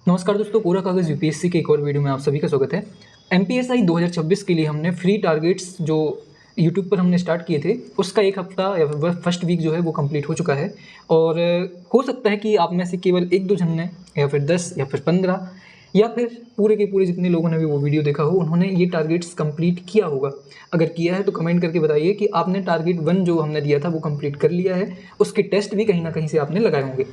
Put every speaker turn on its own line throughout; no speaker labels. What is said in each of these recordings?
नमस्कार दोस्तों, पूरा कागज़ यूपीएससी के एक और वीडियो में आप सभी का स्वागत है। एमपीएसआई 2026 के लिए हमने फ्री टारगेट्स जो यूट्यूब पर हमने स्टार्ट किए थे, उसका एक हफ्ता या फिर फर्स्ट वीक जो है वो कंप्लीट हो चुका है। और हो सकता है कि आप में से केवल 1-2 जन ने या फिर 10 या फिर 15 या फिर पूरे के पूरे जितने लोगों ने भी वो वीडियो देखा हो, उन्होंने ये टारगेट्स कंप्लीट किया होगा। अगर किया है तो कमेंट करके बताइए कि आपने टारगेट 1 जो हमने दिया था वो कंप्लीट कर लिया है। उसके टेस्ट भी कहीं ना कहीं से आपने लगाए होंगे।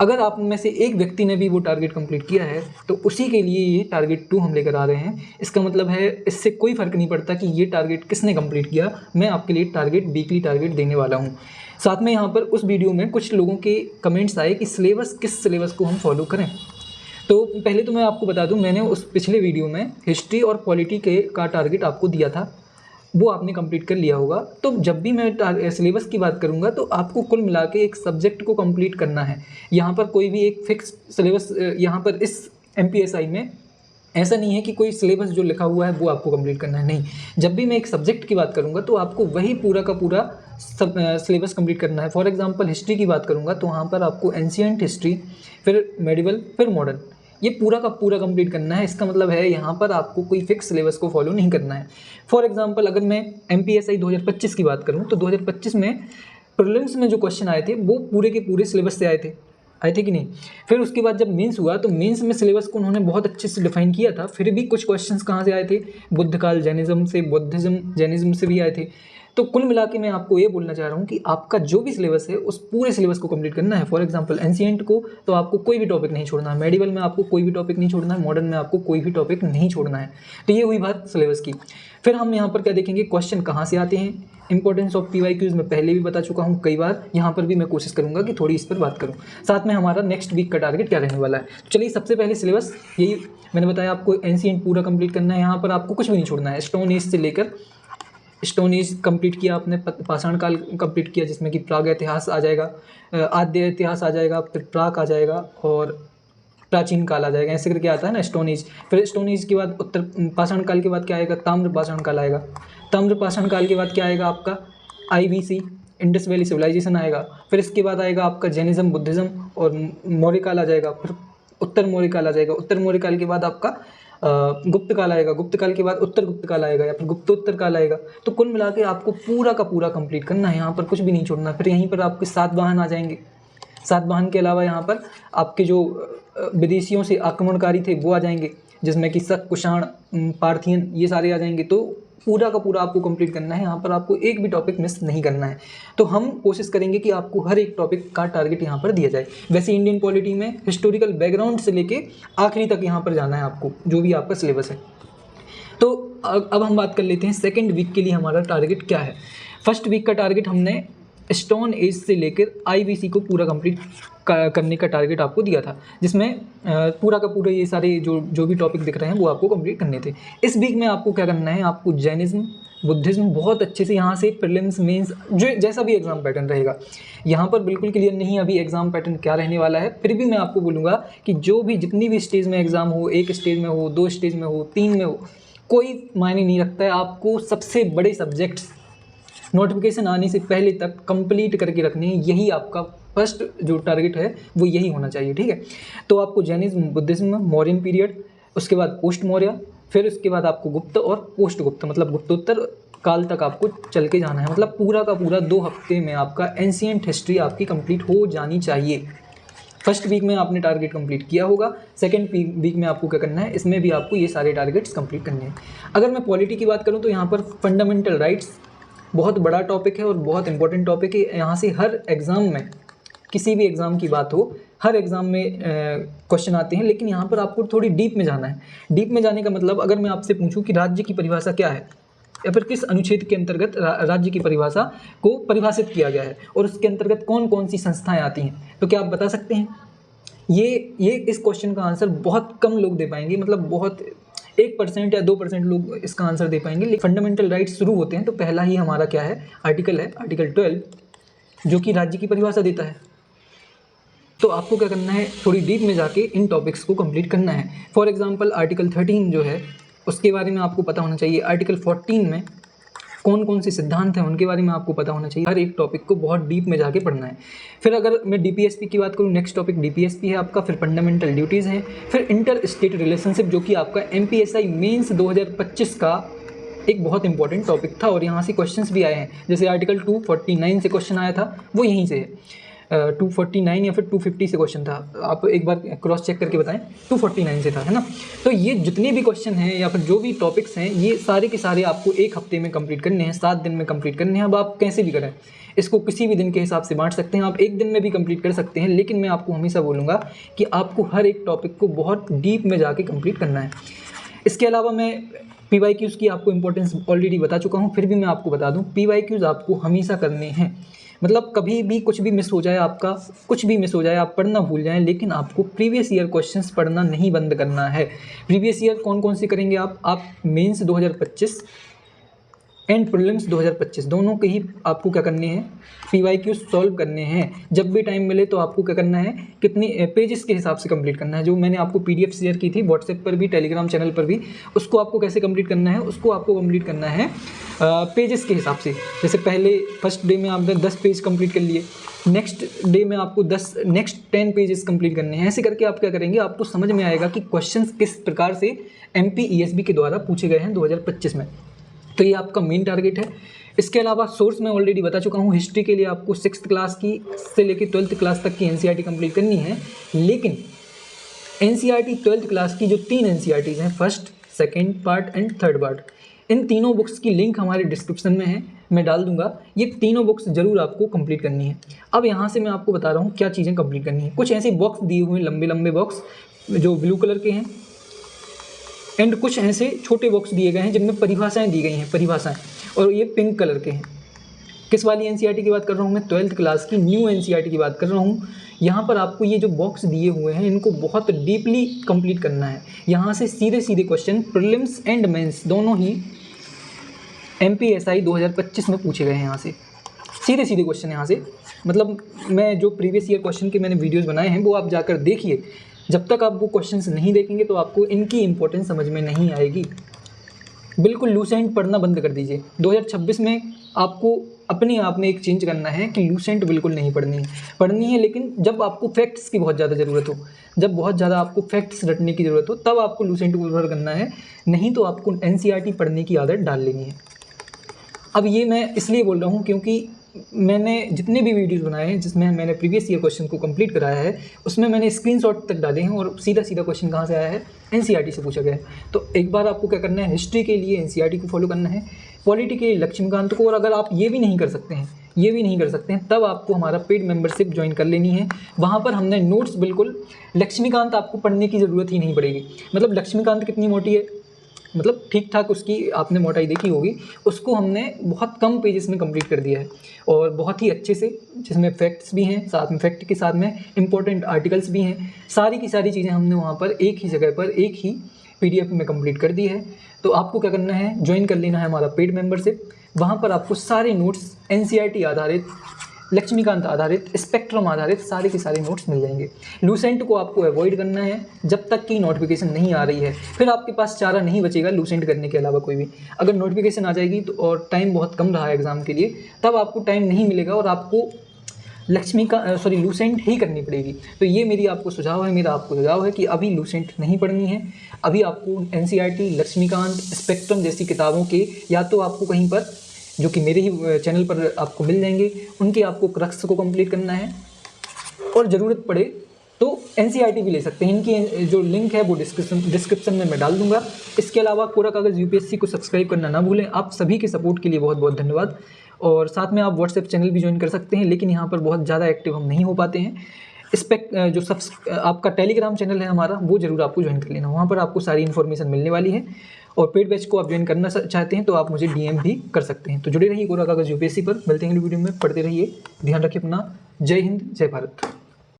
अगर आप में से एक व्यक्ति ने भी वो टारगेट कंप्लीट किया है तो उसी के लिए ये टारगेट 2 हम लेकर आ रहे हैं। इसका मतलब है इससे कोई फ़र्क नहीं पड़ता कि ये टारगेट किसने कंप्लीट किया, मैं आपके लिए वीकली टारगेट देने वाला हूँ। साथ में यहाँ पर उस वीडियो में कुछ लोगों के कमेंट्स आए कि किस सिलेबस को हम फॉलो करें। तो पहले तो मैं आपको बता दूं, मैंने उस पिछले वीडियो में हिस्ट्री और पॉलिटी का टारगेट आपको दिया था, वो आपने कंप्लीट कर लिया होगा। तो जब भी मैं सिलेबस की बात करूंगा तो आपको कुल मिला के एक सब्जेक्ट को कंप्लीट करना है। यहाँ पर कोई भी एक फिक्स सिलेबस यहाँ पर इस एमपीएसआई में ऐसा नहीं है कि कोई सिलेबस जो लिखा हुआ है वो आपको कंप्लीट करना है, नहीं। जब भी मैं एक सब्जेक्ट की बात करूँगा तो आपको वही पूरा का पूरा सब सिलेबस कंप्लीट करना है। फॉर एग्जांपल हिस्ट्री की बात करूँगा तो वहाँ पर आपको एंशिएंट हिस्ट्री, फिर मेडिवल, फिर मॉडर्न, ये पूरा का पूरा कंप्लीट करना है। इसका मतलब है यहाँ पर आपको कोई फिक्स सिलेबस को फॉलो नहीं करना है। फॉर एग्जांपल अगर मैं एमपीएसआई 2025 की बात करूँ तो 2025 में प्रीलिम्स में जो क्वेश्चन आए थे वो पूरे के पूरे सिलेबस से आए थे कि नहीं। फिर उसके बाद जब मेंस हुआ तो मेंस में सिलेबस को उन्होंने बहुत अच्छे से डिफाइन किया था। फिर भी कुछ क्वेश्चंस कहाँ से आए थे, बुद्ध काल जैनिज्म से, बुद्धिज्म जैनिज्म से भी आए थे। तो कुल मिला के मैं आपको ये बोलना चाह रहा हूँ कि आपका जो भी सिलेबस है उस पूरे सिलेबस को कंप्लीट करना है। फॉर एग्जांपल एंशिएंट को तो आपको कोई भी टॉपिक नहीं छोड़ना है, मेडिवल में आपको कोई भी टॉपिक नहीं छोड़ना है, मॉडर्न में आपको कोई भी टॉपिक नहीं छोड़ना है। तो ये हुई बात सिलेबस की। फिर हम यहाँ पर क्या देखेंगे, क्वेश्चन कहाँ से आते हैं। इंपॉर्टेंस ऑफ पीवाईक्यूज मैं पहले भी बता चुका हूँ कई बार, यहाँ पर भी मैं कोशिश करूँगा कि थोड़ी इस पर बात करूँ। साथ में हमारा नेक्स्ट वीक का टारगेट क्या रहने वाला है। तो चलिए, सबसे पहले सिलेबस यही मैंने बताया, आपको एंशिएंट पूरा कंप्लीट करना है। यहाँ पर आपको कुछ भी नहीं छोड़ना है। स्टोन एज से लेकर स्टोन एज कंप्लीट किया आपने, पाषाण काल कंप्लीट किया जिसमें कि प्राग इतिहास आ जाएगा, आद्य इतिहास आ जाएगा, फिर प्राक आ जाएगा और प्राचीन काल आ जाएगा। ऐसे करके आता है ना स्टोन एज। फिर स्टोन एज के बाद उत्तर पाषाण काल के बाद क्या आएगा, ताम्र पाषाण काल आएगा। ताम्र पाषाण काल के बाद क्या आएगा आपका आईवीसी, इंडस वैली सिविलाइजेशन आएगा। फिर इसके बाद आएगा आपका जैनिज्म, बुद्धिज्म और मौर्य काल आ जाएगा। फिर उत्तर मौर्य काल आ जाएगा। उत्तर मौर्य काल के बाद आपका गुप्त काल आएगा। गुप्त काल के बाद उत्तर गुप्त काल आएगा या फिर गुप्तोत्तर काल आएगा। तो कुल मिला के आपको पूरा का पूरा कंप्लीट करना है, यहाँ पर कुछ भी नहीं छोड़ना। फिर यहीं पर आपके सातवाहन आ जाएंगे। सातवाहन के अलावा यहाँ पर आपके जो विदेशियों से आक्रमणकारी थे वो आ जाएंगे, जिसमें कि शक, कुषाण, पार्थियन, ये सारे आ जाएंगे। तो पूरा का पूरा आपको कंप्लीट करना है। यहाँ पर आपको एक भी टॉपिक मिस नहीं करना है। तो हम कोशिश करेंगे कि आपको हर एक टॉपिक का टारगेट यहाँ पर दिया जाए। वैसे इंडियन पॉलिटी में हिस्टोरिकल बैकग्राउंड से लेके आखिरी तक यहाँ पर जाना है आपको, जो भी आपका सिलेबस है। तो अब हम बात कर लेते हैं सेकेंड वीक के लिए हमारा टारगेट क्या है। फर्स्ट वीक का टारगेट हमने स्टोन एज से लेकर आईवीसी को पूरा कंप्लीट करने का टारगेट आपको दिया था, जिसमें पूरा का पूरा ये सारे जो भी टॉपिक दिख रहे हैं वो आपको कंप्लीट करने थे। इस वीक में आपको क्या करना है, आपको जैनिज्म, बुद्धिज्म बहुत अच्छे से यहाँ से प्रीलिम्स, मेंस, जो जैसा भी एग्जाम पैटर्न रहेगा, यहाँ पर बिल्कुल क्लियर नहीं अभी एग्जाम पैटर्न क्या रहने वाला है। फिर भी मैं आपको बोलूँगा कि जो भी जितनी भी स्टेज में एग्जाम हो, 1 स्टेज में हो, 2 स्टेज में हो, 3 में हो, कोई मायने नहीं रखता है। आपको सबसे बड़े सब्जेक्ट्स नोटिफिकेशन आने से पहले तक कंप्लीट करके रखने हैं। यही आपका फर्स्ट जो टारगेट है वो यही होना चाहिए, ठीक है। तो आपको जैनिज्म, बुद्धिज्म, मौर्यन पीरियड, उसके बाद पोस्ट मौर्य, फिर उसके बाद आपको गुप्त और पोस्ट गुप्त, मतलब गुप्तोत्तर काल तक आपको चल के जाना है। मतलब पूरा का पूरा 2 हफ्ते में आपका एंशिएंट हिस्ट्री आपकी कंप्लीट हो जानी चाहिए। फर्स्ट वीक में आपने टारगेट कंप्लीट किया होगा। सेकंड वीक में आपको क्या करना है, इसमें भी आपको ये सारे टारगेट्स कंप्लीट करने हैं। अगर मैं पॉलिटी की बात करूँ तो यहाँ पर फंडामेंटल राइट्स बहुत बड़ा टॉपिक है और बहुत इंपॉर्टेंट टॉपिक है। यहाँ से हर एग्ज़ाम में, किसी भी एग्ज़ाम की बात हो, हर एग्ज़ाम में क्वेश्चन आते हैं। लेकिन यहाँ पर आपको थोड़ी डीप में जाना है। डीप में जाने का मतलब, अगर मैं आपसे पूछूं कि राज्य की परिभाषा क्या है या फिर किस अनुच्छेद के अंतर्गत राज्य की परिभाषा को परिभाषित किया गया है और उसके अंतर्गत कौन कौन सी संस्थाएं आती हैं, तो क्या आप बता सकते हैं? ये इस क्वेश्चन का आंसर बहुत कम लोग दे पाएंगे, मतलब बहुत 1% या 2% लोग इसका आंसर दे पाएंगे। लेकिन फंडामेंटल राइट्स शुरू होते हैं तो पहला ही हमारा क्या है, आर्टिकल है, आर्टिकल 12, जो कि राज्य की परिभाषा देता है। तो आपको क्या करना है, थोड़ी डीप में जाके इन टॉपिक्स को कंप्लीट करना है। फॉर एग्जांपल आर्टिकल 13 जो है उसके बारे में आपको पता होना चाहिए। आर्टिकल 14 में कौन कौन से सिद्धांत हैं उनके बारे में आपको पता होना चाहिए। हर एक टॉपिक को बहुत डीप में जाके पढ़ना है। फिर अगर मैं डीपीएसपी की बात करूँ, नेक्स्ट टॉपिक डीपीएसपी है आपका, फिर फंडामेंटल ड्यूटीज़ हैं, फिर इंटर स्टेट रिलेशनशिप जो कि आपका एमपीएसआई मेंस 2025 का एक बहुत इंपॉर्टेंट टॉपिक था और यहाँ से क्वेश्चंस भी आए हैं। जैसे आर्टिकल 249 से क्वेश्चन आया था, वो यहीं से है। 249 या फिर 250 से क्वेश्चन था, आप एक बार क्रॉस चेक करके बताएं। 249 से था, है ना। तो ये जितने भी क्वेश्चन हैं या फिर जो भी टॉपिक्स हैं, ये सारे के सारे आपको एक हफ्ते में कंप्लीट करने हैं, 7 दिन में कंप्लीट करने हैं। अब आप कैसे भी करें, इसको किसी भी दिन के हिसाब से बांट सकते हैं, आप एक दिन में भी कंप्लीट कर सकते हैं, लेकिन मैं आपको हमेशा बोलूँगा कि आपको हर एक टॉपिक को बहुत डीप में जाके कंप्लीट करना है। इसके अलावा मैं PYQs की आपको इंपॉर्टेंस ऑलरेडी बता चुका हूँ, फिर भी मैं आपको बता दूँ, PYQs आपको हमेशा करने हैं। मतलब कभी भी कुछ भी मिस हो जाए, आपका कुछ भी मिस हो जाए, आप पढ़ना भूल जाएं, लेकिन आपको प्रीवियस ईयर क्वेश्चंस पढ़ना नहीं बंद करना है। प्रीवियस ईयर कौन कौन से करेंगे आप मेंस 2025 एंड प्रीलिम्स 2025 दोनों के ही आपको क्या करने हैं, PYQs सॉल्व करने हैं। जब भी टाइम मिले तो आपको क्या करना है, कितनी पेजेस के हिसाब से कंप्लीट करना है। जो मैंने आपको PDF शेयर की थी व्हाट्सएप पर भी, टेलीग्राम चैनल पर भी, उसको आपको कैसे कंप्लीट करना है, उसको आपको कंप्लीट करना है पेजेस के हिसाब से। जैसे पहले फर्स्ट डे में आपने 10 पेज कंप्लीट कर लिए, नेक्स्ट डे में आपको नेक्स्ट 10 पेजेस कंप्लीट करने हैं। ऐसे करके आप क्या करेंगे, आपको समझ में आएगा कि क्वेश्चंस किस प्रकार से MPESB के द्वारा पूछे गए हैं 2025 में। तो ये आपका मेन टारगेट है। इसके अलावा सोर्स मैं ऑलरेडी बता चुका हूँ, हिस्ट्री के लिए आपको 6th क्लास की से लेकर 12th क्लास तक की NCERT कंप्लीट करनी है। लेकिन NCERT 12th क्लास की जो 3 NCERTs हैं, first, second part and third part, इन तीनों बुक्स की लिंक हमारे डिस्क्रिप्शन में है, मैं डाल दूंगा। ये तीनों बुक्स जरूर आपको कंप्लीट करनी है। अब यहाँ से मैं आपको बता रहा हूँ क्या चीज़ें कंप्लीट करनी है। कुछ ऐसे बॉक्स दिए हुए हैं, लंबे लंबे बॉक्स जो ब्लू कलर के हैं, एंड कुछ ऐसे छोटे बॉक्स दिए गए हैं जिनमें परिभाषाएं दी गई हैं, परिभाषाएं, और ये पिंक कलर के हैं। किस वाली NCERT की बात कर रहा हूँ मैं, 12th क्लास की न्यू NCERT की बात कर रहा हूँ। यहाँ पर आपको ये जो बॉक्स दिए हुए हैं, इनको बहुत डीपली कंप्लीट करना है। यहाँ से सीधे सीधे क्वेश्चन प्रीलिम्स एंड मेंस दोनों ही MPSI 2025 में पूछे गए हैं। यहाँ से सीधे सीधे क्वेश्चन यहाँ से, मतलब मैं जो प्रीवियस ईयर क्वेश्चन के मैंने वीडियोस बनाए हैं वो आप जाकर देखिए। जब तक आप वो क्वेश्चंस नहीं देखेंगे तो आपको इनकी इंपॉर्टेंस समझ में नहीं आएगी। बिल्कुल लूसेंट पढ़ना बंद कर दीजिए। 2026 में आपको अपने आप में एक चेंज करना है कि लूसेंट बिल्कुल नहीं पढ़नी है, लेकिन जब आपको फैक्ट्स की बहुत ज़्यादा ज़रूरत हो, जब बहुत ज़्यादा आपको फैक्ट्स रटने की ज़रूरत हो, तब आपको लूसेंट को प्रेफर करना है, नहीं तो आपको NCERT पढ़ने की आदत डाल लेनी है। अब ये मैं इसलिए बोल रहा हूँ क्योंकि मैंने जितने भी वीडियोस बनाए हैं जिसमें मैंने प्रीवियस ईयर क्वेश्चन को कंप्लीट कराया है, उसमें मैंने स्क्रीनशॉट तक डाले हैं और सीधा सीधा क्वेश्चन कहाँ से आया है, NCERT से पूछा गया है। तो एक बार आपको क्या करना है, हिस्ट्री के लिए NCERT को फॉलो करना है, पॉलिटी के लिए लक्ष्मीकांत को, और अगर आप ये भी नहीं कर सकते हैं तब आपको हमारा पेड मेंबरशिप ज्वाइन कर लेनी है। वहाँ पर हमने नोट्स, बिल्कुल लक्ष्मीकांत आपको पढ़ने की ज़रूरत ही नहीं पड़ेगी। मतलब लक्ष्मीकांत कितनी मोटी है, मतलब ठीक ठाक उसकी आपने मोटाई देखी होगी, उसको हमने बहुत कम पेजेस में कंप्लीट कर दिया है और बहुत ही अच्छे से, जिसमें फैक्ट्स भी हैं, साथ में फैक्ट के साथ में इंपॉर्टेंट आर्टिकल्स भी हैं। सारी की सारी चीज़ें हमने वहाँ पर एक ही जगह पर एक ही PDF में कंप्लीट कर दी है। तो आपको क्या करना है, ज्वाइन कर लेना है हमारा पेड मेंबरशिप। वहाँ पर आपको सारे नोट्स NCERT आधारित, लक्ष्मीकांत आधारित, स्पेक्ट्रम आधारित सारे के सारे नोट्स मिल जाएंगे। लूसेंट को आपको अवॉइड करना है जब तक कि नोटिफिकेशन नहीं आ रही है, फिर आपके पास चारा नहीं बचेगा लूसेंट करने के अलावा कोई भी। अगर नोटिफिकेशन आ जाएगी तो, और टाइम बहुत कम रहा है एग्ज़ाम के लिए, तब आपको टाइम नहीं मिलेगा और आपको लूसेंट ही करनी पड़ेगी। तो ये मेरा आपको सुझाव है कि अभी लूसेंट नहीं पढ़नी है। अभी आपको NCERT, लक्ष्मीकांत, स्पेक्ट्रम जैसी किताबों के, या तो आपको कहीं पर, जो कि मेरे ही चैनल पर आपको मिल जाएंगे, उनके आपको क्रक्स को कंप्लीट करना है, और ज़रूरत पड़े तो NCERT भी ले सकते हैं। इनकी जो लिंक है वो डिस्क्रिप्शन में मैं डाल दूंगा। इसके अलावा कोरा कागज़ UPSC को सब्सक्राइब करना ना भूलें। आप सभी के सपोर्ट के लिए बहुत बहुत धन्यवाद। और साथ में आप व्हाट्सएप चैनल भी ज्वाइन कर सकते हैं, लेकिन यहाँ पर बहुत ज़्यादा एक्टिव हम नहीं हो पाते हैं। आपका टेलीग्राम चैनल है हमारा, वो जरूर आपको ज्वाइन कर लेना, वहाँ पर आपको सारी इन्फॉर्मेशन मिलने वाली है। और पेड बैच को आप ज्वाइन करना चाहते हैं तो आप मुझे DM भी कर सकते हैं। तो जुड़े रहिए कोरा कागज़ UPSC पर। मिलते हैं अगली वीडियो में, पढ़ते रहिए, ध्यान रखिए अपना। जय हिंद, जय भारत।